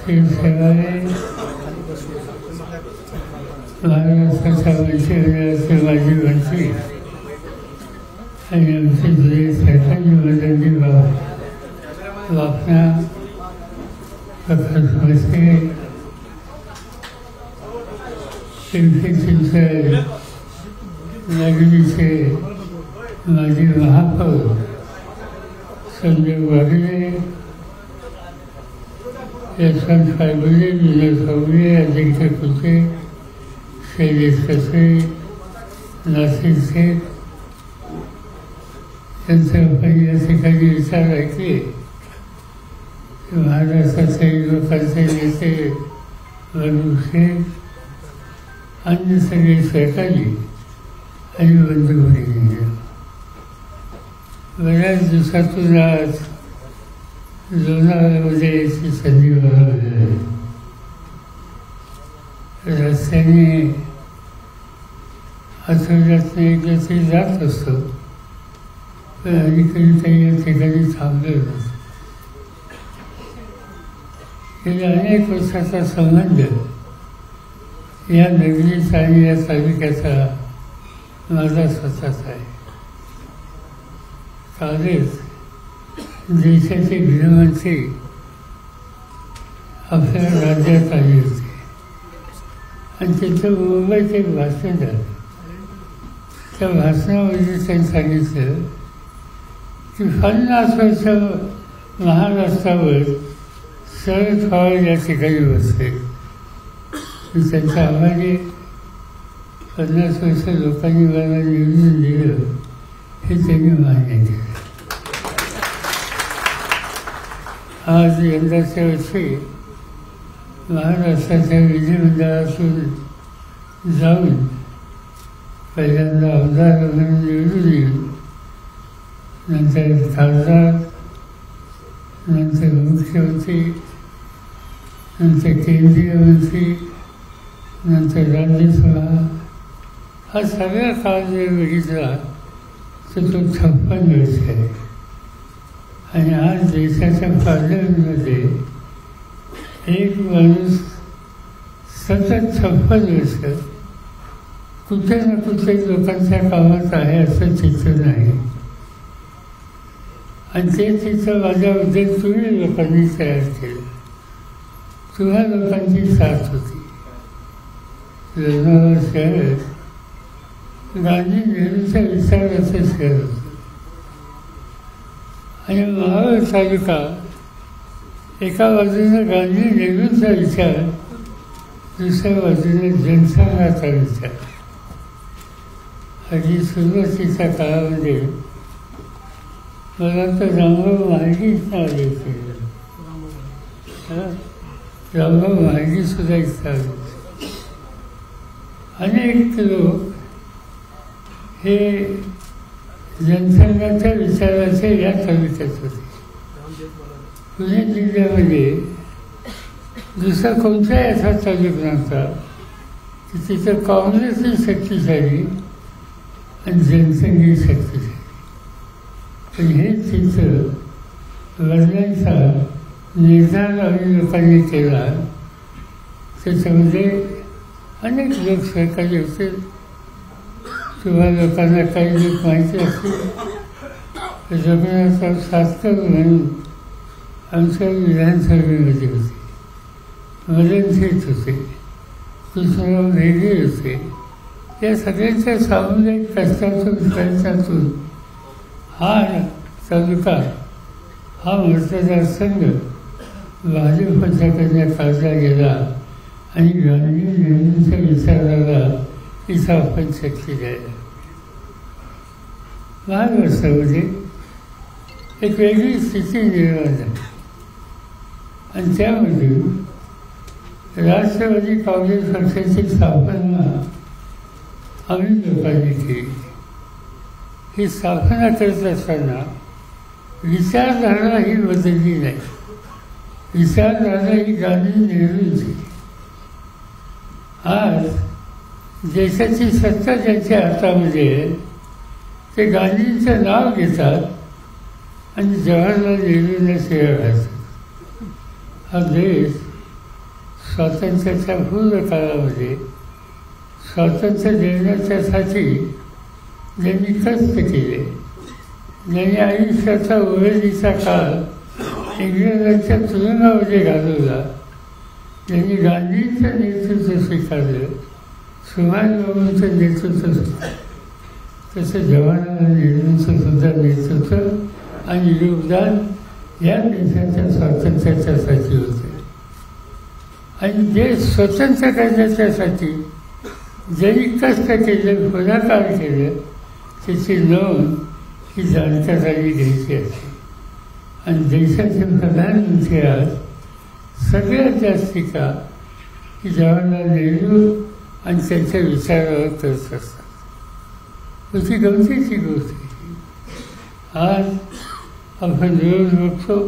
ही सेवाने महाराष्ट्राच्या वंशी होण्याची माझी वंशी आणि आमची जुनी सरकारची मदती वापना समजते पिंपरी चिंचवड नगरीचे माजी महापौर संजय वाघले, यशवंत फायबुले, विनोद खवले, अजिंक्य कुचे, शैलेश कसे, नासिर शेख यांचे आपण या ठिकाणी विचार ऐकले की महाराष्ट्राचे युवकांचे नेते वरुण शेख अन्य सगळे सहकारी आणि बंधुभगिनी बऱ्याच दिवसातून आज लोणावळ्यामध्ये याची संधी मिळाली आहे. रस्त्याने आठवड्यातून एकदा तरी जात असतो, पण अलीकडे काही या ठिकाणी थांबले नसतो. गेल्या अनेक वर्षाचा संबंध या नगरीचा आणि या तालुक्याचा माझा स्वतःचा आहे. कालच देशाचे गृहमंत्री आपल्या राज्यात आले होते आणि तिथं मुंबईत एक भाषण झालं. त्या भाषणामध्ये त्यांनी सांगितलं की 50 वर्ष महाराष्ट्रावर शरद पवार या ठिकाणी बसले. मी त्यांचा आभारी 50 वर्ष लोकांनी मला निवडून दिलं हे त्यांनी मान्य केलं. आज यंदाच्या वर्षी महाराष्ट्राच्या विधिमंडळातून जाऊन पहिल्यांदा आमदार म्हणून निवडून येऊन नंतर खासदार, नंतर मुख्यमंत्री, नंतर केंद्रीय मंत्री, नंतर राज्यसभा, हा सगळा काळ जर बघितला तर तो 56 वर्ष आहे. आणि आज देशाच्या पार्लमेंटमध्ये एक माणूस सतत 56 वर्ष कुठे ना कुठे लोकांच्या कामात आहे असं चित्र नाही. आणि ते चित्र माझ्याबद्दल तुम्ही लोकांनी तयार केलं. तुम्हा लोकांची साथ होती. लोणावळा शहर गांधी नेहरूंच्या विचाराचं शहर होतं आणि महाबळ तालुका एका बाजूने गांधी नेहरूंचा विचार, दुसऱ्या बाजूने जनसंघाचा विचार. आणि सुरुवातीच्या काळामध्ये मला तर रामभाऊ महाडिक आले होते. रामभाऊ महाडिक सुद्धा इथं आले होते. अनेक लोक हे जनसंघाच्या विचाराचे या तालुक्यात होते. पुणे जिल्ह्यामध्ये दुसरा कोणताही असा तालुका नव्हता की तिथं काँग्रेसही शक्तिशाली आणि जनसंघही शक्तिशाली. पण हे चित्र वडिलांचा निर्धार आम्ही लोकांनी केला. त्याच्यामध्ये अनेक लोक सहकारी होते. तुम्हा लोकांना काही लोक माहिती असतील, रघुनाथराव सातकर म्हणून आमच्या विधानसभेमध्ये होते, मदन शेठ होते, कृष्णराव रेड्डी होते. या सगळ्यांच्या सामुदायिक कष्टातून प्रयत्नातून हा तालुका, हा मतदारसंघ भाजपच्याकडनं काढला गेला आणि गांधी नेहरूंच्या विचाराला इथं आपण शक्ती द्यायला. महाराष्ट्रामध्ये एक वेगळी स्थिती निर्माण झाली आणि त्यामध्ये राष्ट्रवादी काँग्रेस पक्षाची स्थापना आम्ही लोकांनी केली. ही स्थापना करत असताना विचारधारा ही बदलली नाही. विचारधारा ही गांधी नेहरूंची. आज देशाची सत्ता ज्यांच्या हातामध्ये आहे ते गांधींचं नाव घेतात आणि जवाहरलाल नेहरूंना शिव्या घालतात. हा देश स्वातंत्र्याच्या पूर्व काळामध्ये स्वातंत्र्य देण्याच्यासाठी ज्यांनी कष्ट केले, ज्यांनी आयुष्याचा उरेलीचा काळ इंग्रजांच्या तुरुंगामध्ये घालवला, ज्यांनी गांधींचं नेतृत्व स्वीकारलं, सुभाषबाबूंचं नेतृत्व स्वीकारलं, तसं जवाहरलाल नेहरूंचं सुद्धा नेतृत्व आणि योगदान या देशाच्या स्वातंत्र्याच्यासाठी होते. आणि देश स्वतंत्र करण्याच्यासाठी ज्यांनी कष्ट केले, पुढाकार केलं, त्याची नोंद ही जाणकारांनी घ्यायची असते. आणि देशाचे प्रधानमंत्री आज सगळ्यात जास्ती का की जवाहरलाल नेहरू आणि त्यांच्या विचारावर करत असतात. त्याची गमतीची गोष्ट आहे. आज आपण रोज बघतो,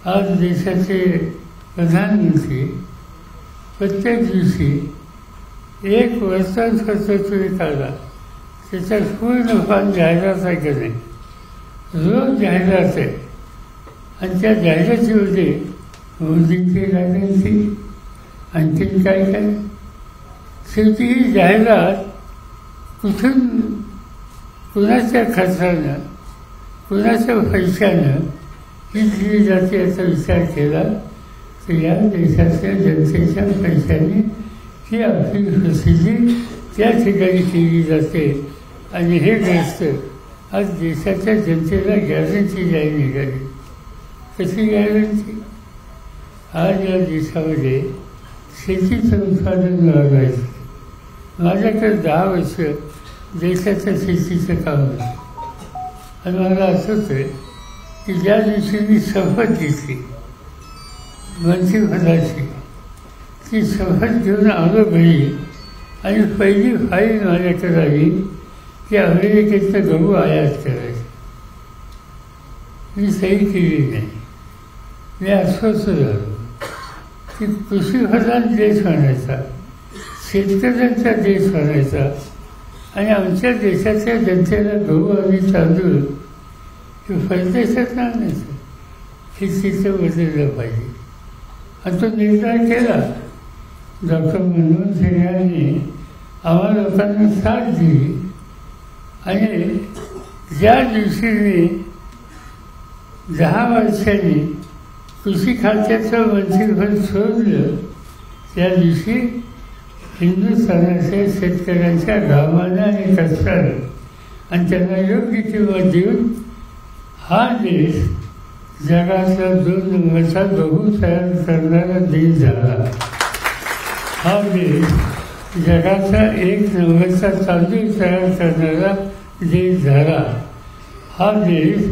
आज देशाचे प्रधानमंत्री प्रत्येक दिवशी एक वर्तमानपत्र तुम्ही काढा, त्याच्यात पूर्ण फार जाहिरात आहे का नाही, रोज जाहिरात आहे. आणि त्या जाहिरातीमध्ये मोदींची गॅरंटी, आणखीन काय काय, शेवटी ही जाहिरात कुठून, कुणाच्या खर्चानं, कुणाच्या पैशानं ही दिली जाते याचा विचार केला तर या देशाच्या जनतेच्या पैशाने ही आपली प्रसिद्धी त्या ठिकाणी केली जाते. आणि हे ग्रस्त आज देशाच्या जनतेला गॅरंटी द्यायला निघाली. कशी गॅरंटी? आज या देशामध्ये शेतीचं उत्पादन वाढवायचं. माझ्याकडे 10 वर्ष देशाच्या शेतीचं काम होतं आणि मला असंच आहे की ज्या दिवशी मी शपथ घेतली मंत्रिपदाची, ती शपथ घेऊन आलो घरी आणि पहिली फाईल माझ्याकडे आली की अमेरिकेचं गहू आयात करायचं. मी सही केली नाही. मी अस्वस्थ झालो की कृषीप्रधान देश म्हणायचा, शेतकऱ्यांचा देश म्हणायचा आणि आमच्या देशाच्या जनतेला गहू आणि तांदूळ हे परदेशात आणायचं. हे तिथं बदललं पाहिजे. आणि तो निर्णय केला. डॉक्टर मनमोहन सिंग यांनी आम्हा लोकांना साथ दिली आणि ज्या दिवशी मी 10 वर्षांनी कृषी खात्याचं मंत्रिपद सोडलं, त्या दिवशी हिंदुस्थानाच्या शेतकऱ्यांच्या घामानं आणि कष्टानं आणि त्यांना योग्य किंमत देऊन हा देश जगाचा 2 नंबरचा गहू तयार करणारा देश झाला. हा देश जगाचा 1 नंबरचा तांदूळ तयार करणारा देश झाला. हा देश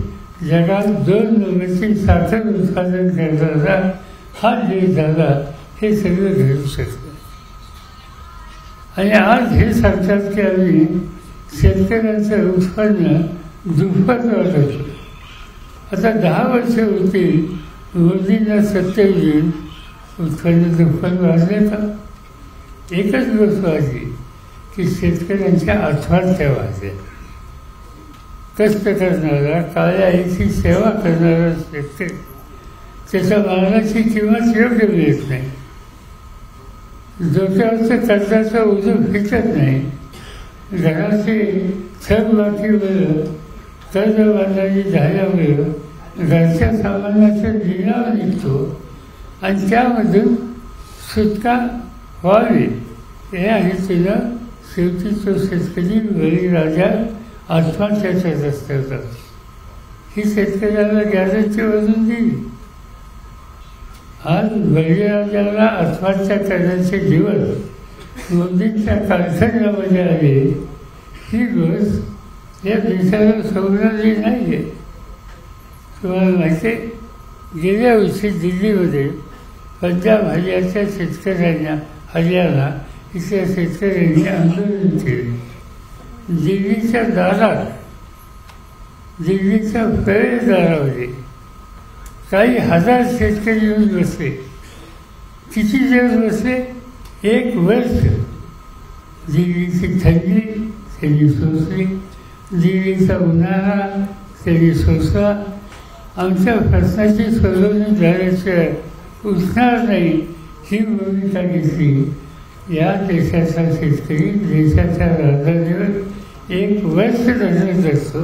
जगात 2 नंबरची साखर उत्पादन करणारा हा देश झाला. हे सगळं घडू शकतं. आणि आज हे सांगतात की आम्ही शेतकऱ्यांचं उत्पन्न दुप्पट वाढवतो. आता 10 वर्ष होती मोदींना सत्तेत येऊन उत्पन्न दुप्पट वाढले का? एकच गोष्ट वाढली की शेतकऱ्यांच्या आत्महत्या वाढल्या. कष्ट करणारा, काळ्या आईची सेवा करणारा शेतकरी, त्याच्या मालाची किंमत योग्य मिळत नाही. डोक्यावरचं कर्जाचं ओझं फिटत नाही. घराचे थकबाकीवर कर्ज बांधायची झाल्यामुळं घरच्या सामानाचा लिलाव निघतो आणि त्यामधून सुटका व्हावी या हेतूनं शेवटी तो शेतकरी बळीराजा आत्महत्याच्या रस्त्यावर जातो. ही शेतकऱ्याला गॅरंटी वाजून दिली. आज बळीराजाला आत्महत्या करण्याचे दिवस मोदींच्या कारखान्यामध्ये आले. ही गोष्ट या देशाला सोडणारी नाही आहे. तुम्हाला माहिती आहे, गेल्या वर्षी दिल्लीमध्ये पंजाब हरियाणाच्या शेतकऱ्यांना, हरियाणा इथल्या शेतकऱ्यांनी आंदोलन केले. दिल्लीच्या दारात, दिल्लीच्या प्रवेशद्वारामध्ये काही हजार शेतकरी येऊन बसले. किती दिवस बसले? 1 वर्ष. दिल्लीची थंडी त्यांनी सोसली, दिल्लीचा उन्हाळा त्यांनी सोसला. आमच्या प्रश्नाची सोडवणूक झाल्याशिवाय उठणार नाही ही भूमिका घेतली। या देशाचा शेतकरी देशाच्या राजधानीवर एक वर्ष धरत असतो,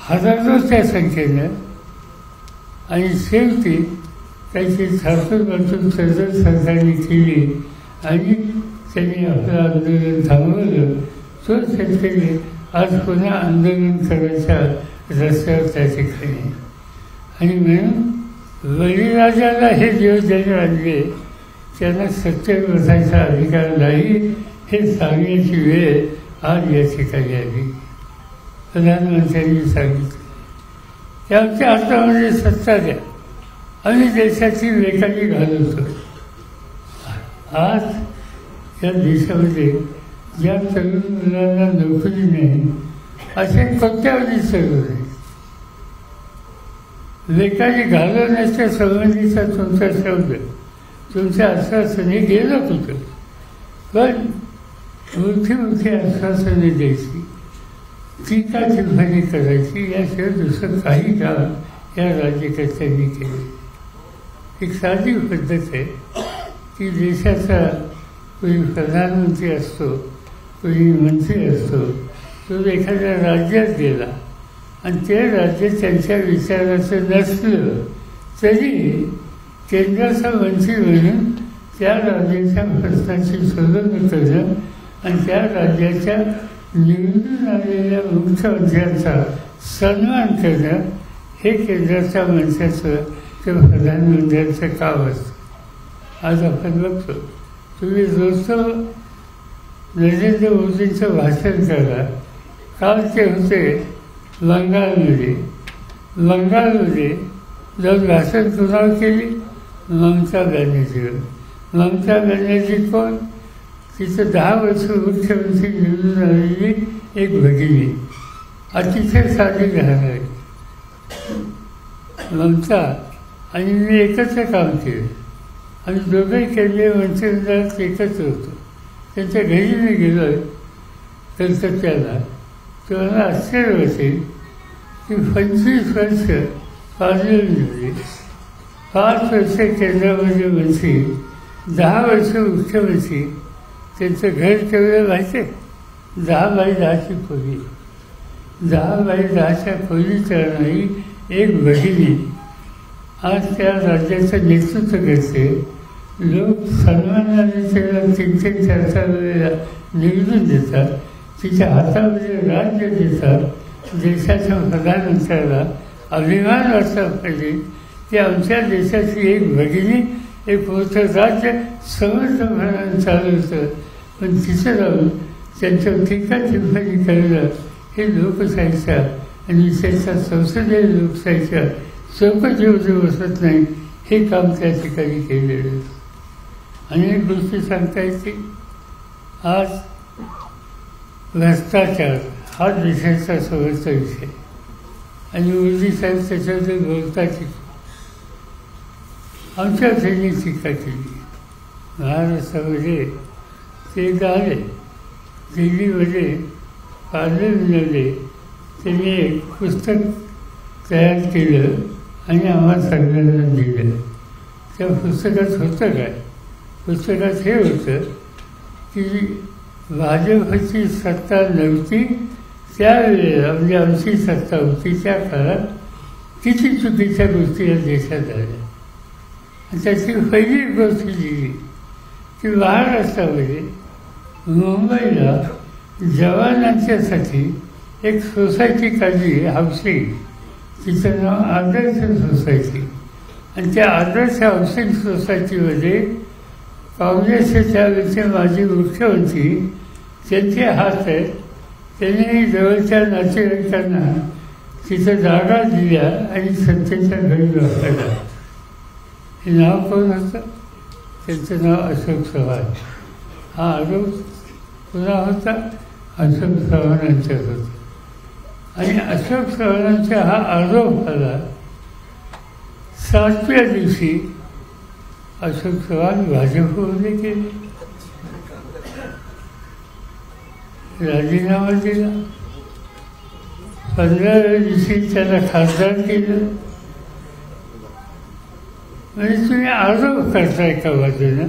हजारोच्या संख्येनं, आणि शेवटी त्याची थापून वाचून सदर सरकारने केली आणि त्यांनी आपलं आंदोलन थांबवलं। तो शेतकरी आज पुन्हा आंदोलन करायच्या रस्त्यावर त्या ठिकाणी। आणि म्हणून बळीराजाला हे दिवस ज्यांनी आणले त्यांना सत्तेवर बसायचा अधिकार नाही हे सांगण्याची वेळ आज या ठिकाणी आली। प्रधानमंत्र्यांनी सांगितलं की आमच्या हातामध्ये सत्ता द्या, आम्ही देशाची लेखाची घालवतो। आज या देशामध्ये ज्या तरुण मुलांना नोकरी नाही असे कोट्यावधी तरुण आहेत। लेखाची घालवण्याच्या संबंधीचा तुमचा शब्द, तुमच्या आश्वासने गेलं कुठं? पण मोठी आश्वासने द्यायची, टीका टिप्पणी करायची, याशिवाय दुसरं काही काम या राज्यकर्त्यांनी केले। एक साधी पद्धत आहे की देशाचा कोणी प्रधानमंत्री असतो, कोणी मंत्री असतो, तो एखाद्या राज्यात गेला आणि ते राज्य त्यांच्या विचाराचं नसलं तरी केंद्राचा मंत्री म्हणून त्या राज्याच्या प्रश्नाची सोडवणूक करणं आणि त्या राज्याच्या निवडून आलेल्या मुख्यमंत्र्यांचा सन्मान करणं हे केंद्राच्या मंत्र्याचं किंवा प्रधानमंत्र्यांचं काम असतं। आज आपण बघतो, तुम्ही रोजचं नरेंद्र मोदींचं भाषण करा। काल ते होते बंगालमध्ये जाऊन भाषण कुणावर केली? ममता बॅनर्जीवर। ममता बॅनर्जी कोण? तिचं 10 वर्ष मुख्यमंत्री निवडून आलेली एक भगिनी, अतिशय साधी राहणारी ममता आणि मी एकत्र काम केलं। आम्ही दोघंही केंद्रीय मंत्रिमंडळात एकत्र होतो। त्यांच्या घरी मी गेलो कलकत्त्याला, तेव्हा आश्चर्य होते की 25 वर्ष पार्लमेंटमध्ये, 5 वर्ष केंद्रामध्ये मंत्री, 10 वर्ष मुख्यमंत्री, त्यांचं घर केवढं माहिती आहे? 10 बाय 10ची खोली, 10 बाय 10च्या खोलीत राहणारी एक भगिनी आज त्या राज्याचं नेतृत्व करते। लोक सन्मानाने त्याला 3-4 वेळेला निवडून देतात, तिच्या हातामध्ये राज्य देतात। देशाच्या प्रधानमंत्र्याला अभिमान वाटला पाहिजे की आमच्या देशाची एक भगिनी एक मोठं राज्य समर्थपणाने चालवतं, पण तिचं जाऊन त्यांचं टीका टिप्पणी करणं हे लोकशाहीच्या आणि त्याच्या संसदीय लोकशाहीच्या चौकटीमध्ये बसत नाही। हे काम त्या ठिकाणी केलेलं। अनेक गोष्टी सांगता येतील। आज भ्रष्टाचार हा देशाचा समोरचा विषय आणि मोदी साहेब त्याच्याबद्दल बोलतात। आमच्या त्यांनी टीका केली। महाराष्ट्रामध्ये ते एकदा आले, दिल्लीमध्ये पार्लमेंटमध्ये त्यांनी एक पुस्तक तयार केलं आणि आम्हाला सगळ्यांना दिलं। त्या पुस्तकात होतं काय? पुस्तकात हे होतं की भाजपची सत्ता नव्हती त्यावेळेला, म्हणजे आमची सत्ता होती त्या काळात किती चुकीच्या गोष्टी या देशात झाल्या। आणि त्याची पहिली गोष्ट दिली की महाराष्ट्रामध्ये मुंबईला जवानांच्यासाठी एक सोसायटी काढली, हाऊसिंग, तिचं नाव आदर्श सोसायटी। आणि त्या आदर्श हाऊसिंग सोसायटीमध्ये काँग्रेसचे त्यावेळेचे माजी मुख्यमंत्री त्यांचे हात आहेत, त्यांनी जवळच्या नातेवाईकांना तिथं जागा दिल्या आणि सत्तेच्या घरी बसवल्या। हे नाव कोण होतं? त्यांचं नाव अशोक चव्हाण। हा आरोप पुन्हा होता अशोक चव्हाणांचा होता आणि अशोक चव्हाणांचा हा आरोप आला। 7व्या दिवशी अशोक चव्हाण भाजपमध्ये गेले, राजीनामा दिला। 15व्या दिवशी त्याला खासदार केलं। म्हणजे तुम्ही आरोप करता एका बाजूनं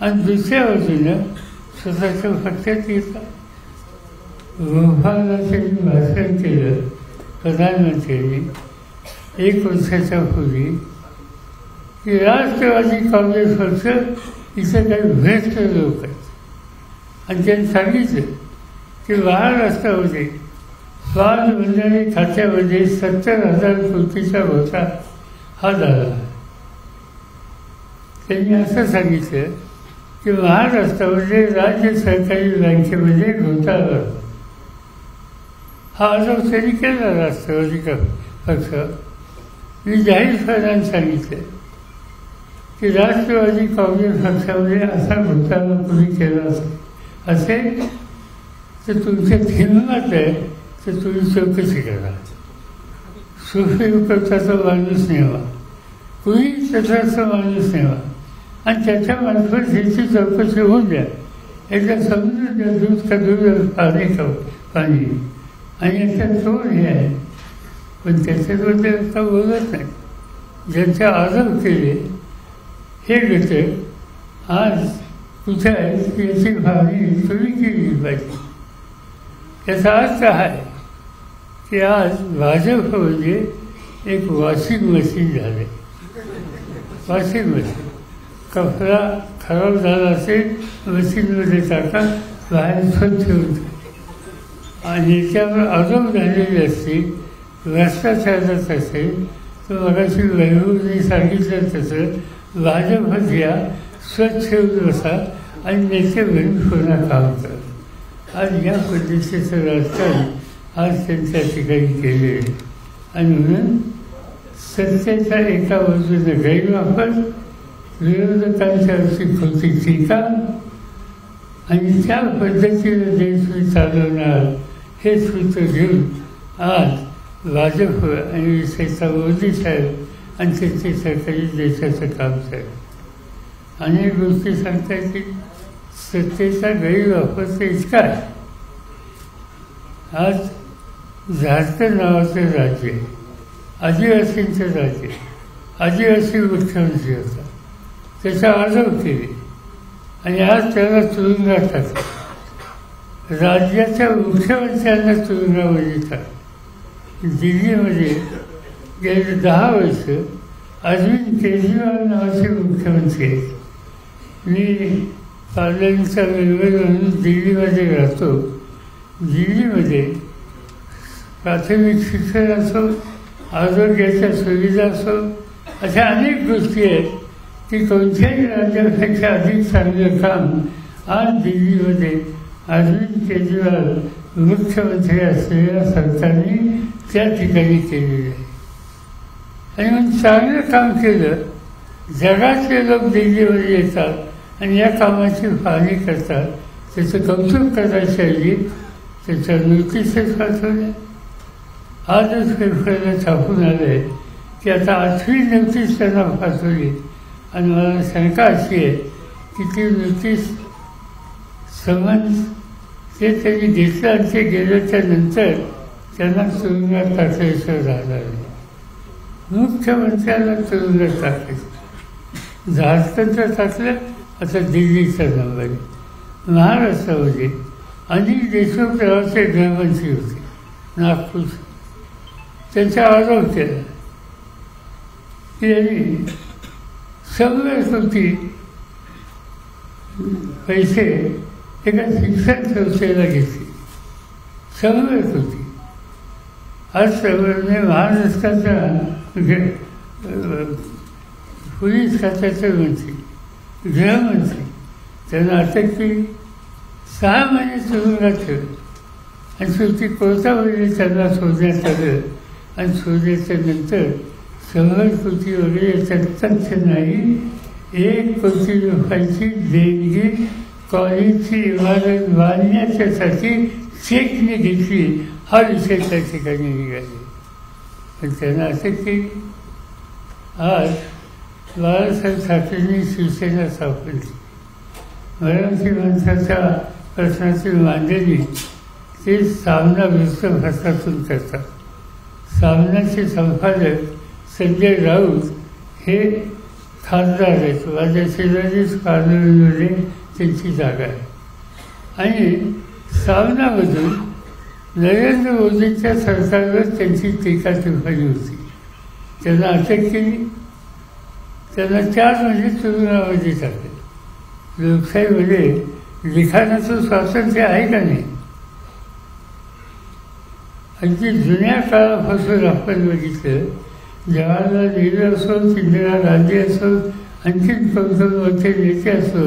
आणि दुसऱ्या बाजूनं स्वतःचं फक्त घेता. भोपाळला त्यांनी भाषण केलं प्रधानमंत्र्यांनी 1 वर्षाच्या पूर्वी की राष्ट्रवादी काँग्रेस पक्ष इथं काही भ्रष्ट लोक आहेत आणि त्यांनी सांगितलं की महाराष्ट्रामध्ये स्वावलंबी खात्यामध्ये 70,000 कोटीचा घोटाळा हा झाला. त्यांनी असं सांगितलं की महाराष्ट्रामध्ये राज्य सरकारी बँकेमध्ये घोटाळा हा आरोप त्यांनी केला राष्ट्रवादी पक्ष. मी जाहीरपणाने सांगितलं की राष्ट्रवादी काँग्रेस पक्षामध्ये असा घोटाळा कोणी केला असेल तर तुमच्या हिंमत आहे तर तुम्ही चौकशी करा. सुप्रीम कोर्टाचा माणूस नेवा, कुणी तसाचा माणूस नेवा आणि त्याच्या मार्फत ह्याची चौकशी होऊन द्या. एकदा समजून द्या दूध का दूध पाणी आणि याच्यात चोर हे आहे. पण त्याच्याबद्दल आता बोलत नाही. ज्यांचे आरोप केले हे घटक आज कुठे आहेत याची भावनी तुम्ही केली पाहिजे. त्याचा अर्थ आहे की आज भाजप म्हणजे एक वॉशिंग मशीन झाले. वॉशिंग मशीन कपडा खराब झाला असेल मशीनमध्ये टाका, बाहेर स्वच्छ होतं. आणि याच्यावर आरोप झालेले असतील, भ्रष्टाचारात असेल तर मगाशी वैभवने सांगितलं तसं भाजपत या स्वच्छ बसा आणि नेते म्हणून पुन्हा काम करा. आज या पद्धतीचं राजकारण आज त्यांच्या ठिकाणी केले आहे. आणि म्हणून सत्तेचा एका बाजूने गैरवापर, विरोधकांच्यावरची खोटी टीका आणि त्या पद्धतीने देश मी चालवणार हे सूत्र घेऊन आज भाजप आणि विशेषतः मोदी साहेब आणि त्यांचे सरकारी देशाचं काम चाललं. अनेक गोष्टी सांगता येतील. सत्तेचा गैरवापर तर इतका आहे. आज झारखंड नावाचं राज्य आहे, आदिवासींचं राज्य, आदिवासी मुख्यमंत्री होता, त्याचा आरोप केले आणि आज त्याला तुरुंगात टाकलं. राज्याच्या मुख्यमंत्र्यांना तुरुंगामध्ये टाकलं. दिल्लीमध्ये गेली 10 वर्ष अरविंद केजरीवाल नावाचे मुख्यमंत्री आहेत. मी पार्लमेंटचा मेंबर म्हणून दिल्लीमध्ये राहतो. दिल्लीमध्ये प्राथमिक शिक्षण असो, आरोग्याच्या सुविधा असो, अशा अनेक गोष्टी आहेत की कोणत्याही राज्यापेक्षा अधिक चांगलं काम आज दिल्लीमध्ये अरविंद केजरीवाल मुख्यमंत्री असलेल्या सरकारने त्या ठिकाणी केलेलं आहे. आणि म्हणून चांगलं काम केलं, जगातले लोक दिल्लीमध्ये येतात आणि या कामाची पाहणी करतात. त्याचं कौतुक करायच्या ऐवजी त्याच्या नोटिसेस पाठवल्या. आजच पेपरला छापून आलं आहे की आता 8वी नोटीस त्यांना पाठवली आणि मला शंका अशी आहे की ती नोटीस समन्स ते त्यांनी घेतलं आणि ते गेल्याच्या नंतर त्यांना तुरुंगात टाकायचं झालं नाही. मुख्यमंत्र्याला तुरुंगात टाकायचं. झारखंडचं टाकलं, आता दिल्लीचा नंबर आहे. महाराष्ट्रामध्ये अनिल देशमुख नावाचे गृहमंत्री होते नागपूर. त्यांचा आरोप केला की यांनी 100 कोटी पैसे एका शिक्षण संस्थेला घेतले. 100 कोटी. आज सर्वांनी महाराष्ट्राचा पोलीस खात्याचे मंत्री, गृहमंत्री त्यांना अटक केली. 6 महिने तुरुंगात ठेवलं आणि शेवटी कोर्टामध्ये त्यांना शोधण्यात आलं आणि शोधल्याच्या नंतर 100 कोटी वगैरे याच्यात तथ्य नाही. 1 कोटी रुपयाची देणगी कॉलेजची इमारत बांधण्याच्यासाठी चेकने घेतली हा विषय त्या ठिकाणी निघाले. पण त्यांना अटक केली. आज बाळासाहेब ठाकरेंनी शिवसेना स्थापन. मराठी माणसाच्या प्रश्नाची मांडणी ते सामना वृत्तपत्रातून करतात. सामनाचे संपादक संजय राऊत हे खासदार आहेत, माझ्या शेजारीच कानूनमध्ये त्यांची जागा आहे. आणि सावनामधून नरेंद्र मोदींच्या सरकारवर त्यांची टीका टिप्पणी होती. त्यांना अटक केली, त्यांना 4 महिने तुरुंगामध्ये टाकले. लोकशाहीमध्ये लिखाणाचं स्वातंत्र्य आहे का नाही? अगदी जुन्या काळापासून आपण बघितलं, जवाहरलाल नेहरू असो, इंदिरा गांधी असो, आणखीन कोणते मोठे नेते असो,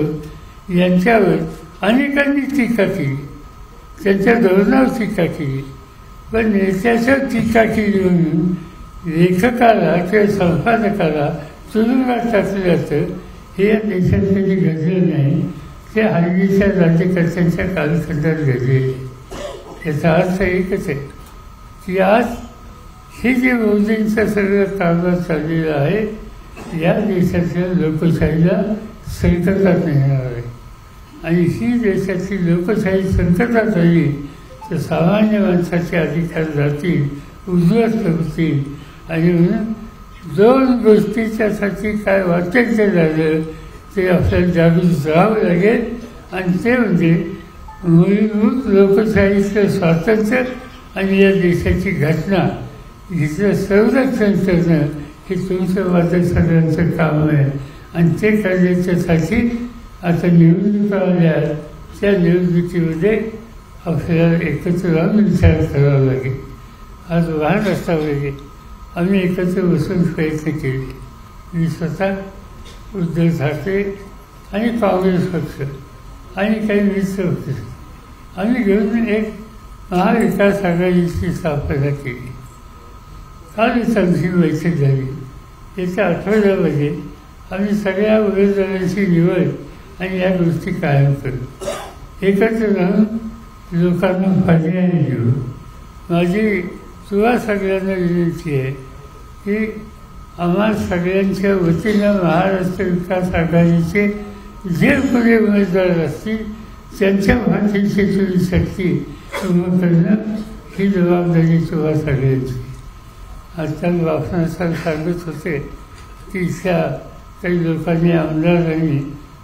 यांच्यावर अनेकांनी टीका केली, त्यांच्या धोरणावर टीका केली. पण नेत्याच्या टीका केली म्हणून लेखकाला किंवा संपादकाला तुरुंगात टाकलं जातं, हे या देशात कधी घडलं नाही. ते हल्लीच्या राज्यकर्त्यांच्या कालखंडात घडले. याचा अर्थ एकच आहे की आज हे जे मोदींचं सगळं कारभार चाललेलं आहे, या देशाच्या लोकशाहीला संकटात येणार आहे. आणि ही देशाची लोकशाही संकटात आली तर सामान्य माणसाचे अधिकार जातील, उद्ध्वस्त होतील. आणि म्हणून 2 गोष्टीच्यासाठी काय वाटेल ते झालं ते आपल्याला जागृत राहावं लागेल. आणि ते म्हणजे मूलभूत लोकशाहीचं स्वातंत्र्य आणि या देशाची घटना हिचं संरक्षण करणं हे तुमचं माझं सगळ्यांचं काम आहे. आणि ते करण्याच्यासाठी आता निवडणुका आल्या, त्या निवडणुकीमध्ये आपल्याला एकत्र राहून विचार करावा लागेल. आज वाहन रस्त्यामध्ये आम्ही एकत्र बसून प्रयत्न केले. मी स्वतः, उद्धव ठाकरे आणि काँग्रेस पक्ष आणि काही मित्र पक्ष आम्ही घेऊन एक महाविकास आघाडीची स्थापना केली. काल आमची बैठक झाली. येत्या आठवड्यामध्ये आम्ही सगळ्या उमेदवारांची निवड आणि या गोष्टी कायम करू. एकत्र राहून लोकांना पर्याय देऊ. माझी तुला सगळ्यांना विनंती आहे की आम्हा सगळ्यांच्या वतीनं महाराष्ट्र विकास आघाडीचे जे पुढे उमेदवार असतील त्यांच्या पाठीशी तुम्ही शक्ती उभं करणं ही जबाबदारी तुम्हा सगळ्यांची. आजकाल बापनासाहेब सांगत होते की इथल्या काही लोकांनी, आमदारांनी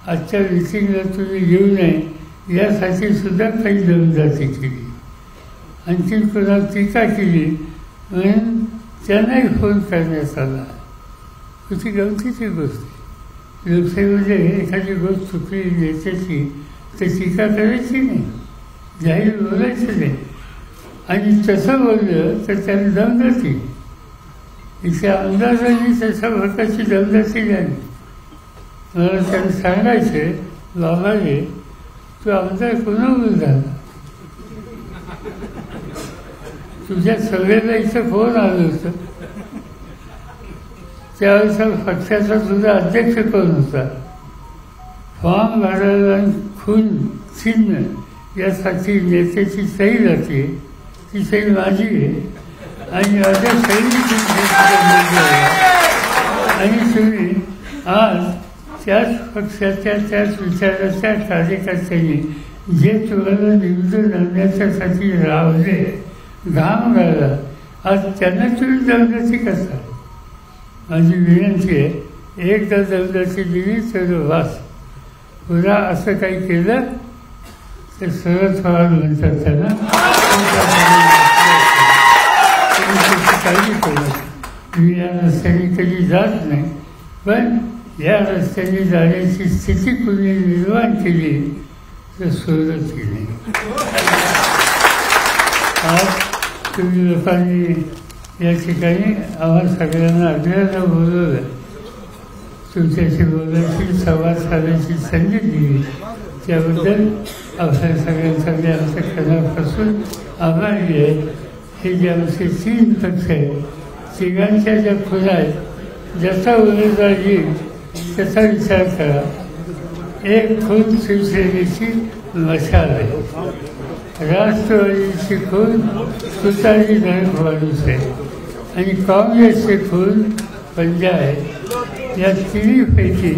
आजच्या मिटिंगला तुम्ही येऊ नये यासाठी सुद्धा काही दमदाटी केली. आणखी कोणा टीका केली म्हणून त्यांनाही फोन करण्यात आला. कुठे गमतीची गोष्ट. लोकशाहीमध्ये एखादी गोष्ट चुकली नेत्याची तर टीका करायची नाही, जाहीर बोलायचं नाही. आणि तसं बोललं तर त्याला दमदाटी. इथे आमदारांनी तशा प्रकारची दमदाटी झाली. मला त्यांना सांगायचे, बाबा रे तू आमदार कोणावर झाला? तुझ्या सगळ्याला इथं फोन आलं होतं, त्यावेळेस पक्षाचा तुझा अध्यक्ष कोण होता? फॉर्म भरायला खून चिन्ह यासाठी नेत्याची सही जाते, ती सही माझी आहे. आणि माझ्या सही आणि तुम्ही आज त्याच पक्षाच्या, त्याच विचाराच्या कार्यकर्त्यांनी जे तुम्हाला निवडून आणण्याच्यासाठी रावले, घाम गाळला, आज त्यांना तुम्ही दमदाटी करता. माझी विनंती आहे, एकदा दमदाटी दिली तर वास. पुन्हा असं काही केलं तर सरळ थोडा म्हणतात त्यांना. काळजी करू. मी या रस्त्याने कधी जात नाही, पण या रस्त्याने जाण्याची स्थिती कुणी निर्माण केली तर सोडत केली. आज तुम्ही लोकांनी या ठिकाणी आम्हाला सगळ्यांना अभियानाला बोलवलं, तुमच्याशी बोलायची, संवाद साधण्याची संधी दिली, त्याबद्दल आपल्या सगळ्यांचा मी आमच्या कणापासून आभारी आहे. हे जे आमचे 3 पक्ष आहेत, तिघांच्या ज्या खुणा आहेत, ज्याचा उमेदवार येईल त्याचा विचार करा. एक खून शिवसेनेची मशाल आहे, राष्ट्रवादीची खून तुतारी धनक माणूस आहे आणि काँग्रेसचे खून पंजा आहे. या तिन्हीपैकी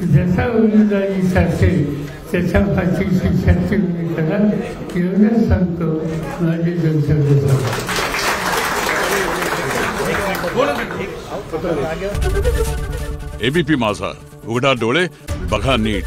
ज्याचा उमेदवारी असेल त्याच्या पाठीशी शक्ती उभी करा, एवढंच सांगतो. माझे गंतव्य एबीपी माझा, उघडा डोळे बघा नीट.